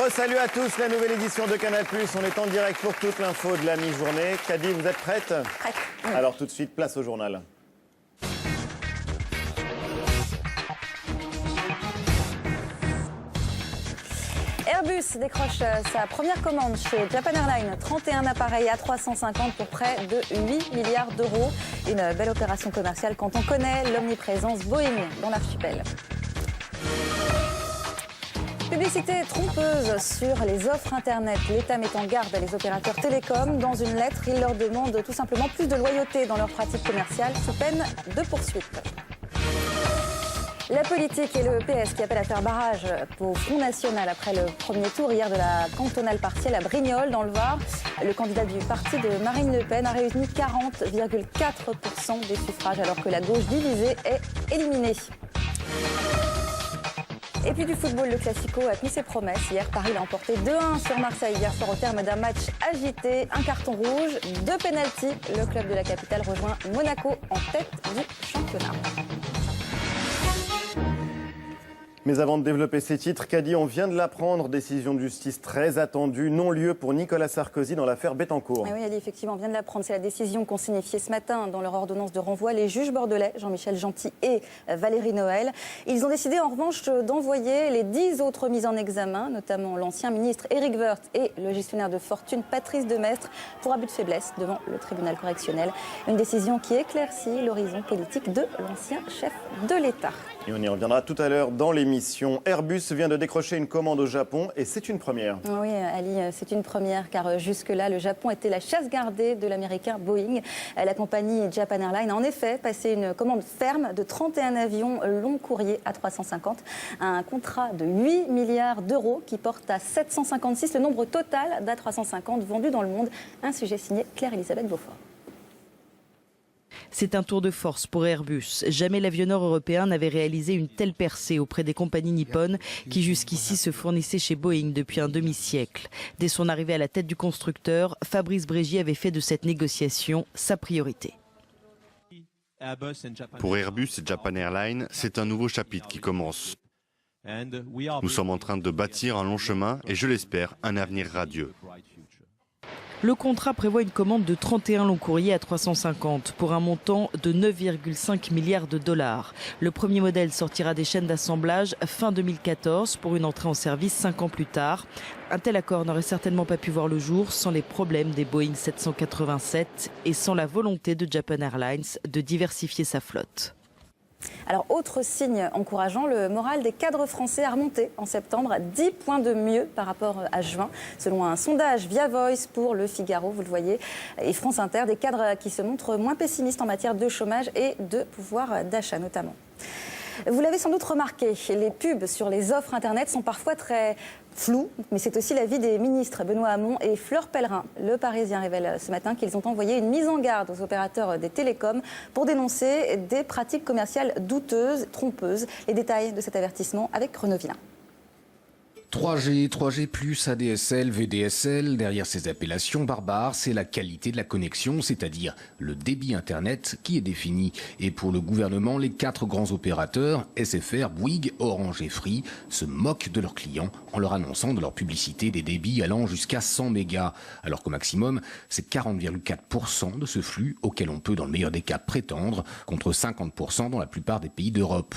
Re-salut à tous, la nouvelle édition de Canal+. On est en direct pour toute l'info de la mi-journée. Caddy, vous êtes prête? Prête. Oui. Alors tout de suite, place au journal. Airbus décroche sa première commande chez Japan Airlines, 31 appareils A350 pour près de 8 milliards d'euros. Une belle opération commerciale quand on connaît l'omniprésence Boeing dans l'archipel. Publicité trompeuse sur les offres Internet. L'État met en garde les opérateurs télécoms. Dans une lettre, il leur demande tout simplement plus de loyauté dans leurs pratiques commerciales sous peine de poursuite. La politique et le PS qui appellent à faire barrage au Front National après le premier tour hier de la cantonale partielle à Brignoles dans le Var. Le candidat du parti de Marine Le Pen a réuni 40,4% des suffrages alors que la gauche divisée est éliminée. Et puis du football, le Classico a tenu ses promesses. Hier, Paris l'a emporté 2-1 sur Marseille hier soir au terme d'un match agité. Un carton rouge, 2 pénaltys. Le club de la capitale rejoint Monaco en tête du championnat. Mais avant de développer ces titres, Caddy, on vient de l'apprendre, décision de justice très attendue, non-lieu pour Nicolas Sarkozy dans l'affaire Bettencourt. Oui, Ali, effectivement, on vient de l'apprendre. C'est la décision qu'ont signifiée ce matin dans leur ordonnance de renvoi les juges bordelais, Jean-Michel Gentil et Valérie Noël. Ils ont décidé en revanche d'envoyer les 10 autres mises en examen, notamment l'ancien ministre Éric Woerth et le gestionnaire de fortune Patrice Demestre, pour abus de faiblesse devant le tribunal correctionnel. Une décision qui éclaircit l'horizon politique de l'ancien chef de l'État. Et on y reviendra tout à l'heure dans l'émission. Airbus vient de décrocher une commande au Japon et c'est une première. Oui, Ali, c'est une première car jusque-là, le Japon était la chasse gardée de l'américain Boeing. La compagnie Japan Airlines a en effet passé une commande ferme de 31 avions long courrier A350. Un contrat de 8 milliards d'euros qui porte à 756 le nombre total d'A350 vendus dans le monde. Un sujet signé Claire-Elisabeth Beaufort. C'est un tour de force pour Airbus. Jamais l'avionneur européen n'avait réalisé une telle percée auprès des compagnies nippones qui jusqu'ici se fournissaient chez Boeing depuis un demi-siècle. Dès son arrivée à la tête du constructeur, Fabrice Brégier avait fait de cette négociation sa priorité. Pour Airbus et Japan Airlines, c'est un nouveau chapitre qui commence. Nous sommes en train de bâtir un long chemin et, je l'espère, un avenir radieux. Le contrat prévoit une commande de 31 longs courriers A350 pour un montant de 9,5 milliards de dollars. Le premier modèle sortira des chaînes d'assemblage fin 2014 pour une entrée en service 5 ans plus tard. Un tel accord n'aurait certainement pas pu voir le jour sans les problèmes des Boeing 787 et sans la volonté de Japan Airlines de diversifier sa flotte. Alors, autre signe encourageant, le moral des cadres français a remonté en septembre à 10 points de mieux par rapport à juin. Selon un sondage via Voice pour Le Figaro, vous le voyez, et France Inter, des cadres qui se montrent moins pessimistes en matière de chômage et de pouvoir d'achat notamment. Vous l'avez sans doute remarqué, les pubs sur les offres Internet sont parfois très floues, mais c'est aussi l'avis des ministres Benoît Hamon et Fleur Pellerin. Le Parisien révèle ce matin qu'ils ont envoyé une mise en garde aux opérateurs des télécoms pour dénoncer des pratiques commerciales douteuses, trompeuses. Les détails de cet avertissement avec Renaud Villain. 3G, 3G+, ADSL, VDSL, derrière ces appellations barbares, c'est la qualité de la connexion, c'est-à-dire le débit Internet qui est défini. Et pour le gouvernement, les 4 grands opérateurs, SFR, Bouygues, Orange et Free, se moquent de leurs clients en leur annonçant de leur publicité des débits allant jusqu'à 100 mégas. Alors qu'au maximum, c'est 40,4% de ce flux auquel on peut dans le meilleur des cas prétendre, contre 50% dans la plupart des pays d'Europe.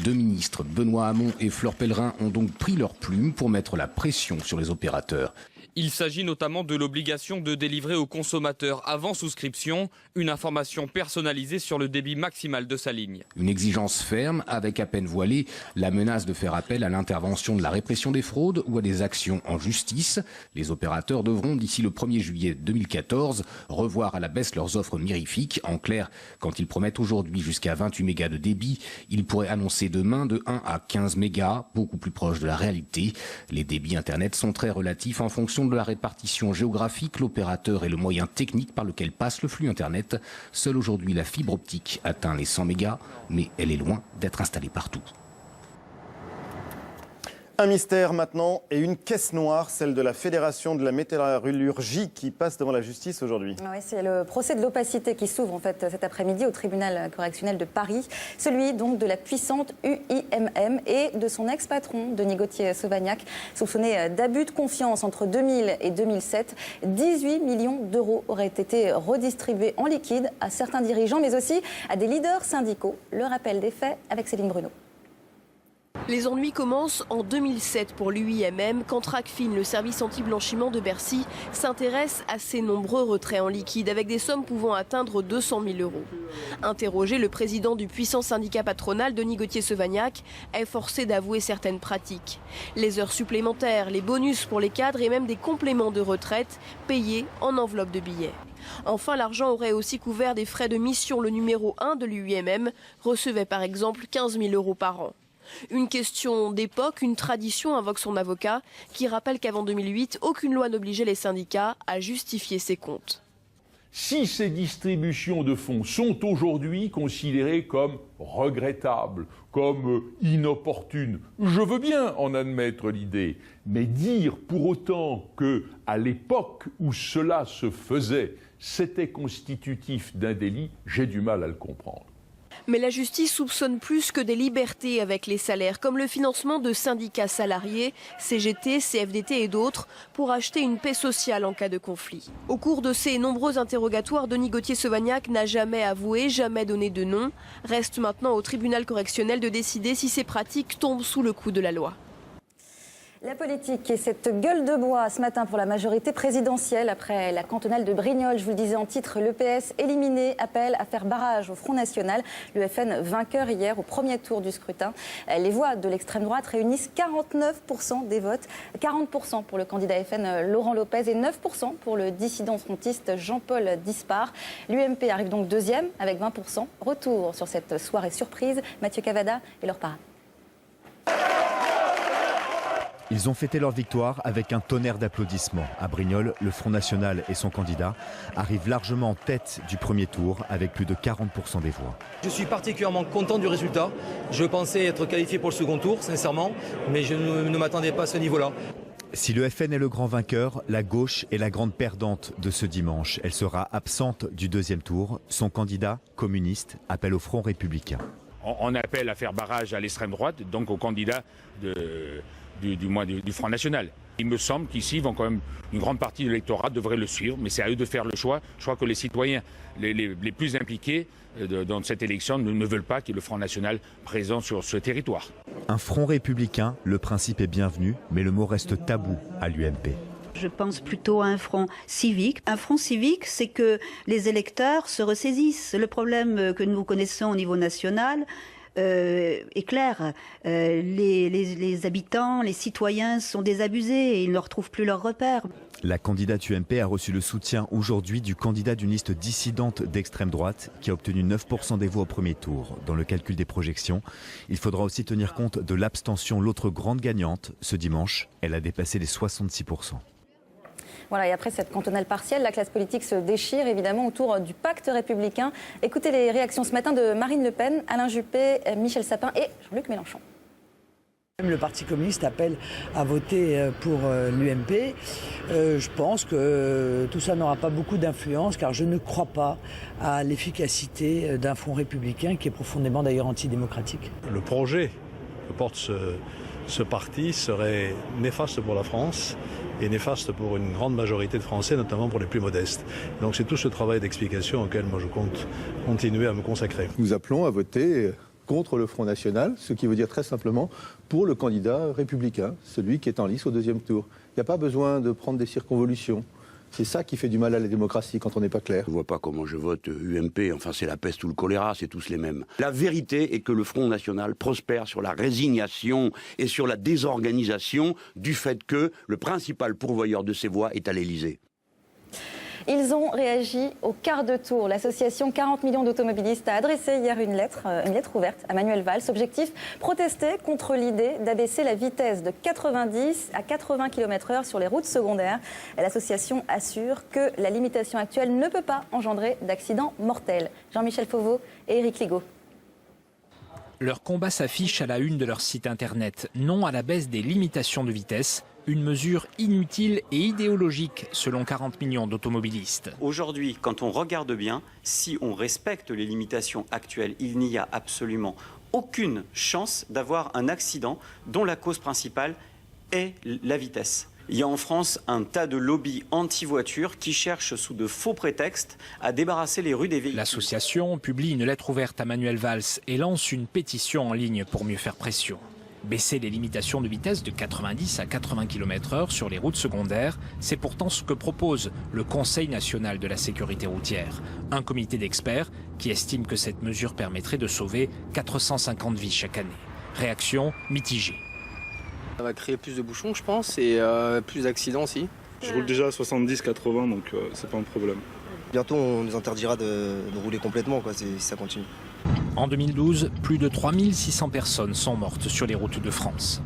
2 ministres, Benoît Hamon et Fleur Pellerin, ont donc pris leur plume pour mettre la pression sur les opérateurs. Il s'agit notamment de l'obligation de délivrer aux consommateurs avant souscription une information personnalisée sur le débit maximal de sa ligne. Une exigence ferme avec à peine voilée la menace de faire appel à l'intervention de la répression des fraudes ou à des actions en justice. Les opérateurs devront d'ici le 1er juillet 2014 revoir à la baisse leurs offres mirifiques. En clair, quand ils promettent aujourd'hui jusqu'à 28 mégas de débit, ils pourraient annoncer demain de 1 à 15 mégas, beaucoup plus proche de la réalité. Les débits Internet sont très relatifs en fonction de la répartition géographique, l'opérateur et le moyen technique par lequel passe le flux Internet. Seule aujourd'hui la fibre optique atteint les 100 mégas, mais elle est loin d'être installée partout. Un mystère maintenant et une caisse noire, celle de la Fédération de la métallurgie qui passe devant la justice aujourd'hui. Oui, c'est le procès de l'opacité qui s'ouvre en fait cet après-midi au tribunal correctionnel de Paris. Celui donc de la puissante UIMM et de son ex-patron, Denis Gauthier-Sauvagnat, soupçonné d'abus de confiance entre 2000 et 2007. 18 millions d'euros auraient été redistribués en liquide à certains dirigeants, mais aussi à des leaders syndicaux. Le rappel des faits avec Céline Bruno. Les ennuis commencent en 2007 pour l'UIMM quand Tracfin, le service anti-blanchiment de Bercy, s'intéresse à ces nombreux retraits en liquide avec des sommes pouvant atteindre 200 000 euros. Interrogé, le président du puissant syndicat patronal, Denis Gauthier-Sauvagnat, est forcé d'avouer certaines pratiques. Les heures supplémentaires, les bonus pour les cadres et même des compléments de retraite payés en enveloppe de billets. Enfin, l'argent aurait aussi couvert des frais de mission. Le numéro 1 de l'UIMM recevait par exemple 15 000 euros par an. Une question d'époque, une tradition, invoque son avocat, qui rappelle qu'avant 2008, aucune loi n'obligeait les syndicats à justifier ses comptes. Si ces distributions de fonds sont aujourd'hui considérées comme regrettables, comme inopportunes, je veux bien en admettre l'idée, mais dire pour autant que, à l'époque où cela se faisait, c'était constitutif d'un délit, j'ai du mal à le comprendre. Mais la justice soupçonne plus que des libertés avec les salaires, comme le financement de syndicats salariés, CGT, CFDT et d'autres, pour acheter une paix sociale en cas de conflit. Au cours de ces nombreux interrogatoires, Denis Gauthier-Sauvagnat n'a jamais avoué, jamais donné de nom. Reste maintenant au tribunal correctionnel de décider si ces pratiques tombent sous le coup de la loi. La politique et cette gueule de bois ce matin pour la majorité présidentielle après la cantonale de Brignoles. Je vous le disais en titre, le PS éliminé appelle à faire barrage au Front National. Le FN vainqueur hier au premier tour du scrutin. Les voix de l'extrême droite réunissent 49% des votes, 40% pour le candidat FN Laurent Lopez et 9% pour le dissident frontiste Jean-Paul Dispart. L'UMP arrive donc deuxième avec 20%. Retour sur cette soirée surprise. Mathieu Cavada et Laure Parra. Ils ont fêté leur victoire avec un tonnerre d'applaudissements. À Brignoles, le Front National et son candidat arrivent largement en tête du premier tour avec plus de 40% des voix. Je suis particulièrement content du résultat. Je pensais être qualifié pour le second tour, sincèrement, mais je ne m'attendais pas à ce niveau-là. Si le FN est le grand vainqueur, la gauche est la grande perdante de ce dimanche. Elle sera absente du deuxième tour. Son candidat, communiste, appelle au Front républicain. On appelle à faire barrage à l'extrême droite, donc au candidat du Front National. Il me semble qu'ici, quand même, une grande partie de l'électorat devrait le suivre, mais c'est à eux de faire le choix. Je crois que les citoyens les plus impliqués dans cette élection ne veulent pas qu'il y ait le Front National présent sur ce territoire. Un front républicain, le principe est bienvenu, mais le mot reste tabou à l'UMP. Je pense plutôt à un front civique. Un front civique, c'est que les électeurs se ressaisissent. Le problème que nous connaissons au niveau national est clair. Les habitants, les citoyens sont désabusés et ils ne retrouvent plus leurs repères. La candidate UMP a reçu le soutien aujourd'hui du candidat d'une liste dissidente d'extrême droite qui a obtenu 9% des voix au premier tour. Dans le calcul des projections, il faudra aussi tenir compte de l'abstention, l'autre grande gagnante. Ce dimanche, elle a dépassé les 66%. Voilà, et après cette cantonale partielle, la classe politique se déchire évidemment autour du pacte républicain. Écoutez les réactions ce matin de Marine Le Pen, Alain Juppé, Michel Sapin et Jean-Luc Mélenchon. Le Parti communiste appelle à voter pour l'UMP. Je pense que tout ça n'aura pas beaucoup d'influence car je ne crois pas à l'efficacité d'un front républicain qui est profondément d'ailleurs antidémocratique. Le projet que porte ce parti serait néfaste pour la France et néfaste pour une grande majorité de Français, notamment pour les plus modestes. Donc c'est tout ce travail d'explication auquel moi je compte continuer à me consacrer. Nous appelons à voter contre le Front National, ce qui veut dire très simplement pour le candidat républicain, celui qui est en lice au deuxième tour. Il n'y a pas besoin de prendre des circonvolutions. C'est ça qui fait du mal à la démocratie quand on n'est pas clair. Je ne vois pas comment je vote UMP, enfin c'est la peste ou le choléra, c'est tous les mêmes. La vérité est que le Front National prospère sur la résignation et sur la désorganisation du fait que le principal pourvoyeur de ses voix est à l'Élysée. Ils ont réagi au quart de tour. L'association 40 millions d'automobilistes a adressé hier une lettre ouverte à Manuel Valls. Objectif, protester contre l'idée d'abaisser la vitesse de 90 à 80 km/h sur les routes secondaires. L'association assure que la limitation actuelle ne peut pas engendrer d'accidents mortels. Jean-Michel Fauveau et Éric Ligaud. Leur combat s'affiche à la une de leur site internet. Non à la baisse des limitations de vitesse, une mesure inutile et idéologique selon 40 millions d'automobilistes. Aujourd'hui, quand on regarde bien, si on respecte les limitations actuelles, il n'y a absolument aucune chance d'avoir un accident dont la cause principale est la vitesse. Il y a en France un tas de lobbies anti-voiture qui cherchent sous de faux prétextes à débarrasser les rues des véhicules. L'association publie une lettre ouverte à Manuel Valls et lance une pétition en ligne pour mieux faire pression. Baisser les limitations de vitesse de 90 à 80 km/h sur les routes secondaires, c'est pourtant ce que propose le Conseil national de la sécurité routière, un comité d'experts qui estime que cette mesure permettrait de sauver 450 vies chaque année. Réaction mitigée. Ça va créer plus de bouchons, je pense, et plus d'accidents aussi. Je roule déjà à 70-80, donc c'est pas un problème. Bientôt, on nous interdira de rouler complètement, si ça continue. En 2012, plus de 3600 personnes sont mortes sur les routes de France.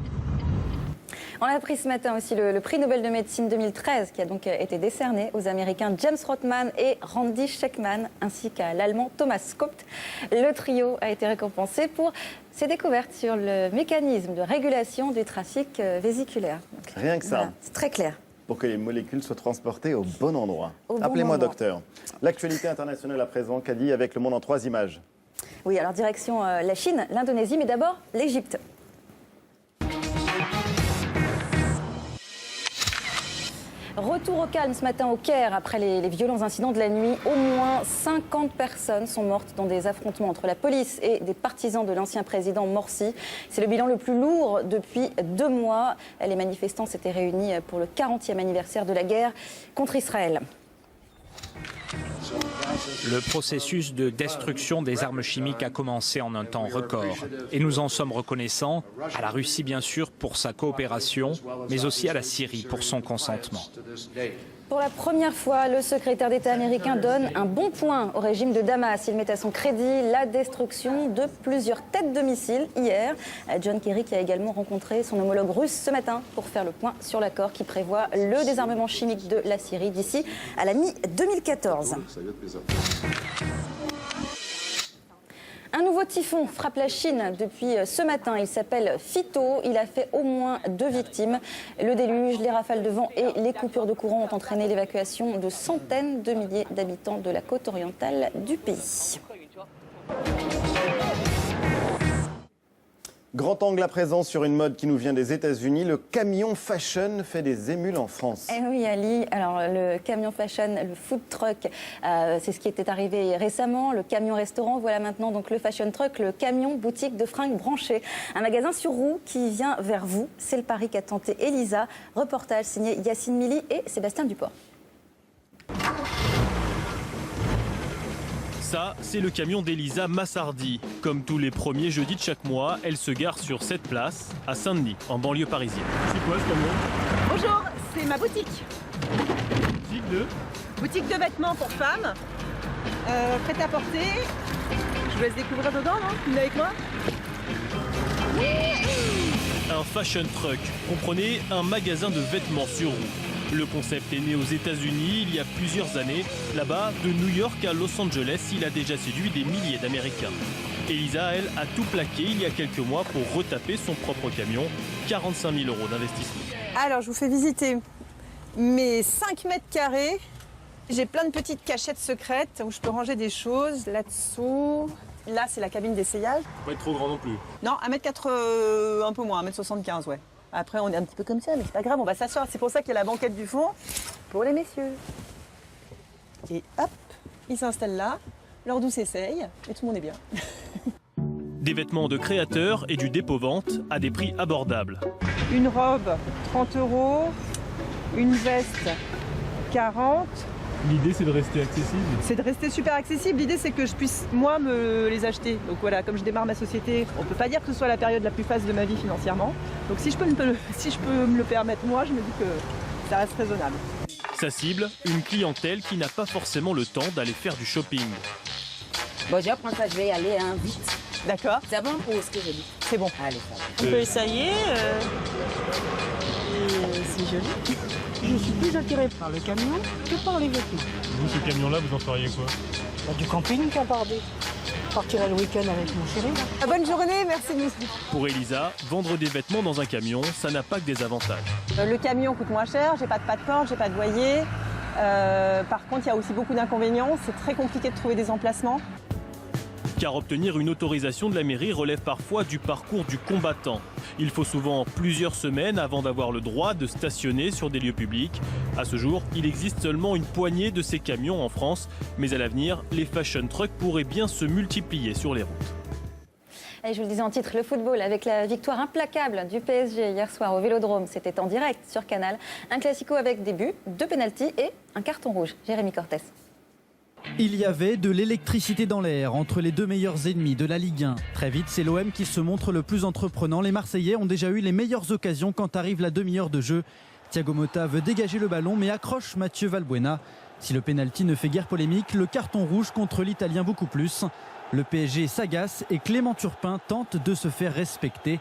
On a appris ce matin aussi le prix Nobel de médecine 2013 qui a donc été décerné aux Américains James Rothman et Randy Schekman ainsi qu'à l'Allemand Thomas Scoppt. Le trio a été récompensé pour ses découvertes sur le mécanisme de régulation du trafic vésiculaire. Donc, rien que ça. Voilà, c'est très clair. Pour que les molécules soient transportées au bon endroit. Au bon Appelez-moi endroit. docteur. L'actualité internationale à présent, Kadi, avec Le Monde en 3 images. Oui, alors direction la Chine, l'Indonésie, mais d'abord l'Égypte. Retour au calme ce matin au Caire après les violents incidents de la nuit. Au moins 50 personnes sont mortes dans des affrontements entre la police et des partisans de l'ancien président Morsi. C'est le bilan le plus lourd depuis 2 mois. Les manifestants s'étaient réunis pour le 40e anniversaire de la guerre contre Israël. Le processus de destruction des armes chimiques a commencé en un temps record. Et nous en sommes reconnaissants à la Russie, bien sûr, pour sa coopération, mais aussi à la Syrie pour son consentement. Pour la première fois, le secrétaire d'État américain donne un bon point au régime de Damas. Il met à son crédit la destruction de plusieurs têtes de missiles hier. John Kerry qui a également rencontré son homologue russe ce matin pour faire le point sur l'accord qui prévoit le désarmement chimique de la Syrie d'ici à la mi-2014. Un nouveau typhon frappe la Chine depuis ce matin. Il s'appelle Phyto. Il a fait au moins 2 victimes. Le déluge, les rafales de vent et les coupures de courant ont entraîné l'évacuation de centaines de milliers d'habitants de la côte orientale du pays. Grand angle à présent sur une mode qui nous vient des États-Unis. Le camion fashion fait des émules en France. Eh oui, Ali. Alors, le camion fashion, le food truck, c'est ce qui était arrivé récemment. Le camion restaurant, voilà maintenant donc le fashion truck, le camion boutique de fringues branchées. Un magasin sur roue qui vient vers vous. C'est le pari qu'a tenté Elisa. Reportage signé Yacine Mili et Sébastien Duport. Ça, c'est le camion d'Elisa Massardi. Comme tous les premiers jeudis de chaque mois, elle se gare sur cette place, à Saint-Denis, en banlieue parisienne. C'est quoi ce camion? Bonjour, c'est ma boutique. Boutique de? Boutique de vêtements pour femmes, prêt à porter. Je vous laisse découvrir dedans, non? Venez avec moi. Un fashion truck, comprenez un magasin de vêtements sur roue. Le concept est né aux États-Unis il y a plusieurs années. Là-bas, de New York à Los Angeles, il a déjà séduit des milliers d'Américains. Elisa, elle, a tout plaqué il y a quelques mois pour retaper son propre camion. 45 000 € d'investissement. Alors, je vous fais visiter mes 5 mètres carrés. J'ai plein de petites cachettes secrètes où je peux ranger des choses. Là-dessous, là, c'est la cabine d'essayage. Pas être trop grand non plus. Non, 1m80, un peu moins, 1m75, ouais. Après, on est un petit peu comme ça, mais c'est pas grave, on va s'asseoir. C'est pour ça qu'il y a la banquette du fond pour les messieurs. Et hop, ils s'installent là, leur douce essaye, et tout le monde est bien. Des vêtements de créateurs et du dépôt-vente à des prix abordables. Une robe, 30 €. Une veste, 40. L'idée, c'est de rester accessible. C'est de rester super accessible. L'idée, c'est que je puisse, moi, me les acheter. Donc voilà, comme je démarre ma société, on ne peut pas dire que ce soit la période la plus faste de ma vie financièrement. Donc si je peux me le permettre, moi, je me dis que ça reste raisonnable. Sa cible, une clientèle qui n'a pas forcément le temps d'aller faire du shopping. Bon, je prends ça, je vais y aller vite. D'accord. C'est bon pour ce que j'ai dit. C'est bon. Allez, ça va. On peut essayer. C'est joli. Je suis plus attirée par le camion que par les vêtements. Vous, ce camion-là, vous en feriez quoi? Du camping qu'à Bordeaux. partirai le week-end avec mon chéri. Bonne journée, merci de nous suivre. Pour Elisa, vendre des vêtements dans un camion, ça n'a pas que des avantages. Le camion coûte moins cher, j'ai pas de pas de porte, j'ai pas de loyer. Par contre, il y a aussi beaucoup d'inconvénients. C'est très compliqué de trouver des emplacements. Car obtenir une autorisation de la mairie relève parfois du parcours du combattant. Il faut souvent plusieurs semaines avant d'avoir le droit de stationner sur des lieux publics. À ce jour, il existe seulement une poignée de ces camions en France. Mais à l'avenir, les fashion trucks pourraient bien se multiplier sur les routes. Et je vous le disais en titre, le football avec la victoire implacable du PSG hier soir au Vélodrome. C'était en direct sur Canal. Un classico avec des buts, 2 pénaltys et un carton rouge. Jérémy Cortés. Il y avait de l'électricité dans l'air entre les deux meilleurs ennemis de la Ligue 1. Très vite, c'est l'OM qui se montre le plus entreprenant. Les Marseillais ont déjà eu les meilleures occasions quand arrive la demi-heure de jeu. Thiago Motta veut dégager le ballon mais accroche Mathieu Valbuena. Si le pénalty ne fait guère polémique, le carton rouge contre l'Italien beaucoup plus. Le PSG s'agace et Clément Turpin tente de se faire respecter.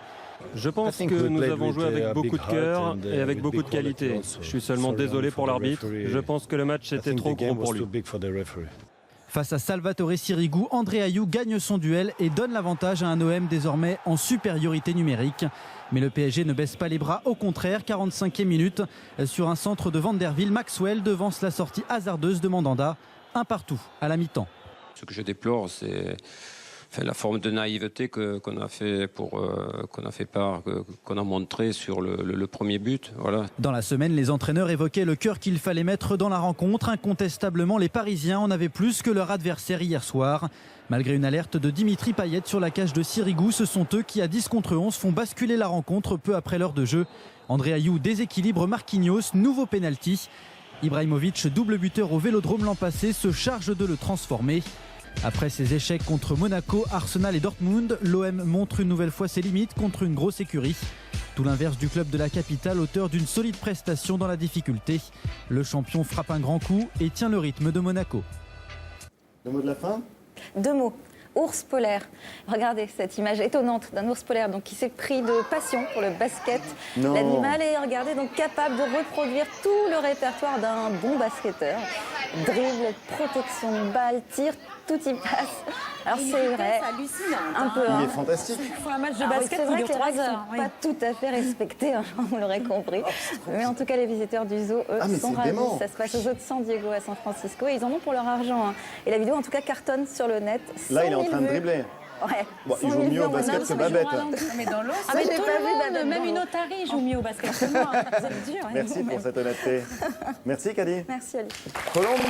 Je pense que nous avons joué avec beaucoup de cœur et avec beaucoup de qualité. Je suis seulement désolé pour l'arbitre. Je pense que le match était trop gros pour lui. Face à Salvatore Sirigu, André Ayew gagne son duel et donne l'avantage à un OM désormais en supériorité numérique. Mais le PSG ne baisse pas les bras, au contraire, 45e minute. Sur un centre de Vanderville, Maxwell devance la sortie hasardeuse de Mandanda. Un partout à la mi-temps. Ce que je déplore, c'est la forme de naïveté qu'on a montré sur le premier but. Voilà. Dans la semaine, les entraîneurs évoquaient le cœur qu'il fallait mettre dans la rencontre. Incontestablement, les Parisiens en avaient plus que leur adversaire hier soir. Malgré une alerte de Dimitri Payet sur la cage de Sirigu, ce sont eux qui, à 10 contre 11, font basculer la rencontre peu après l'heure de jeu. André Ayew déséquilibre Marquinhos, nouveau pénalty. Ibrahimovic, double buteur au Vélodrome l'an passé, se charge de le transformer. Après ses échecs contre Monaco, Arsenal et Dortmund, l'OM montre une nouvelle fois ses limites contre une grosse écurie. Tout l'inverse du club de la capitale, auteur d'une solide prestation dans la difficulté. Le champion frappe un grand coup et tient le rythme de Monaco. Le mot de la fin ? 2 mots. Ours polaire. Regardez cette image étonnante d'un ours polaire donc, qui s'est pris de passion pour le basket. L'animal est, regardez, donc capable de reproduire tout le répertoire d'un bon basketteur. Dribble, protection de balle, tir, tout y passe. Alors c'est vrai, un peu. Il est fantastique. Pour un match de Alors, basket, c'est vrai il que les dure 3 règles heures. sont pas tout à fait respectées, vous l'aurez compris. Mais en tout cas, les visiteurs du zoo, eux, sont ravis. Dément. Ça se passe au zoo de San Diego à San Francisco et ils en ont pour leur argent. Et la vidéo, en tout cas, cartonne sur le net. Là, il est en train de dribbler. Ouais. Bon, il joue mieux au basket que Babette. Mais dans l'eau, mais j'ai tout pas le vu Babette monde, même dans une l'eau. otarie joue mieux au basket que moi. Vous êtes dur. Merci pour cette honnêteté. Merci, Kadi. Merci, Ali. Colombe.